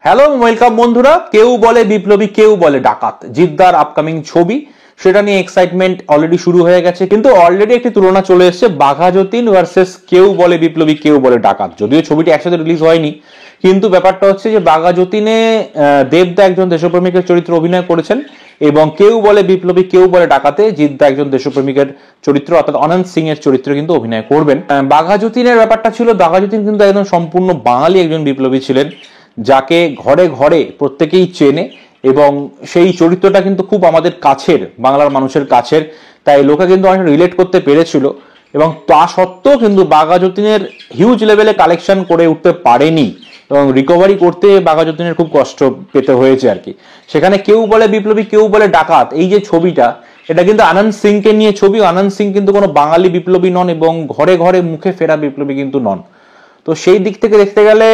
Hello welcome বন্ধুরা। কেউ বলে বিপ্লবী, কেউ বলে ডাকাত, জিদ্দার আপকামিং ছবি, সেটা নিয়ে এক্সাইটমেন্ট অলরেডি শুরু হয়ে গেছে। কিন্তু অলরেডি একটি তুলনা চলে এসেছে, বাঘা যতীন ভার্সেস কেউ বলে বিপ্লবী, কেউ বলে ডাকাত। যদিও ছবিটি একসাথে রিলিজ হয়নি, কিন্তু ব্যাপারটা হচ্ছে যে বাঘা যতীনে দেবদা একজন দেশপ্রেমিকের চরিত্র অভিনয় করেছেন এবং কেউ বলে বিপ্লবী, কেউ বলে ডাকাতে জিদ্দা একজন দেশপ্রেমিকের চরিত্র অর্থাৎ অনন্ত সিং এর চরিত্র কিন্তু অভিনয় করবেন। বাঘা যতীনের ব্যাপারটা ছিল, বাঘা যতীন কিন্তু একদম সম্পূর্ণ বাঙালি একজন বিপ্লবী ছিলেন, যাকে ঘরে ঘরে প্রত্যেকেই চেনে এবং সেই চরিত্রটা কিন্তু খুব আমাদের কাছের, বাংলার মানুষের কাছের, তাই লোকে কিন্তু অনেক রিলেট করতে পেরেছিল। এবং তা সত্ত্বেও কিন্তু বাঘা যতীনের হিউজ লেভেলে কালেকশন করে উঠতে পারেনি এবং রিকভারি করতে বাঘা যতীনের খুব কষ্ট পেতে হয়েছে আর কি। সেখানে কেউ বলে বিপ্লবী, কেউ বলে ডাকাত, এই যে ছবিটা, এটা কিন্তু আনন্দ সিংকে নিয়ে ছবি। আনন্দ সিং কিন্তু কোনো বাঙালি বিপ্লবী নন এবং ঘরে ঘরে মুখে ফেরা বিপ্লবী কিন্তু নন। তো সেই দিক থেকে দেখতে গেলে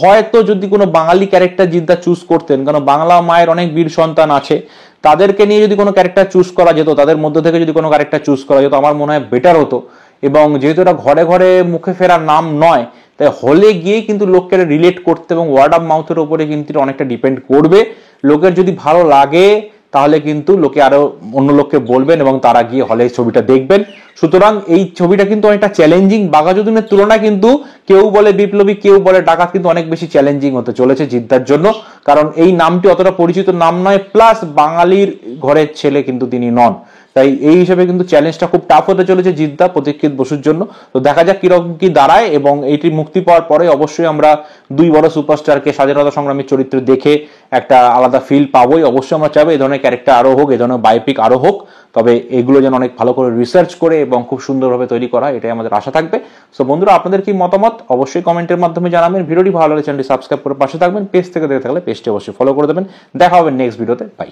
হয়তো যদি কোনো বাঙালি ক্যারেক্টার জিদ্দা চুজ করতেন, কারণ বাংলা মায়ের অনেক বীর সন্তান আছে, তাদেরকে নিয়ে যদি কোনো ক্যারেক্টার চুজ করা যেত, তাদের মধ্যে থেকে যদি কোনো ক্যারেক্টার চুজ করা যেত, আমার মনে হয় বেটার হতো। এবং যেহেতু এটা ঘরে ঘরে মুখে ফেরার নাম নয়, তাই হলে গিয়ে কিন্তু লোককে রিলেট করতে এবং ওয়ার্ড অফ মাউথের উপরে কিন্তু অনেকটা ডিপেন্ড করবে। লোকের যদি ভালো লাগে তাহলে কিন্তু লোকে আরো অন্য লোককে বলবেন এবং তারা গিয়ে হলে ছবিটা দেখবেন। সুতরাং এই ছবিটা কিন্তু অনেকটা চ্যালেঞ্জিং। বাঘা যতীনের তুলনায় কিন্তু কেউ বলে বিপ্লবী, কেউ বলে ডাকাত কিন্তু অনেক বেশি চ্যালেঞ্জিং হতে চলেছে জিদ্দার জন্য, কারণ এই নামটি অতটা পরিচিত নাম নয়, প্লাস বাঙালির ঘরের ছেলে কিন্তু তিনি নন। তাই এই হিসেবে কিন্তু চ্যালেঞ্জটা খুব টাফ হতে চলেছে জিদ্দা প্রতীক্ষিত বসুর জন্য। তো দেখা যাক কিরকম কি দাঁড়ায়। এবং এইটি মুক্তি পাওয়ার পরে অবশ্যই আমরা দুই বড় সুপারস্টারকে স্বাধীনতা সংগ্রামীর চরিত্র দেখে একটা আলাদা ফিল পাবোই। অবশ্যই আমরা চাইবো এই ধরনের ক্যারেক্টার আরো হোক, এই ধরনের বায়োপিক আরো হোক, তবে এগুলো যেন অনেক ভালো করে রিসার্চ করে এবং খুব সুন্দরভাবে তৈরি করা, এটাই আমাদের আশা থাকবে। সো বন্ধুরা, আপনাদের কি মতামত অবশ্যই কমেন্টের মাধ্যমে জানাবেন। ভিডিওটি ভালো লাগলে চ্যানেলটি সাবস্ক্রাইব করে পাশে থাকবেন। পেজ থেকে দেখে থাকলে পেজটি অবশ্যই ফলো করে দেবেন। দেখা হবে নেক্সট ভিডিওতে। বাই।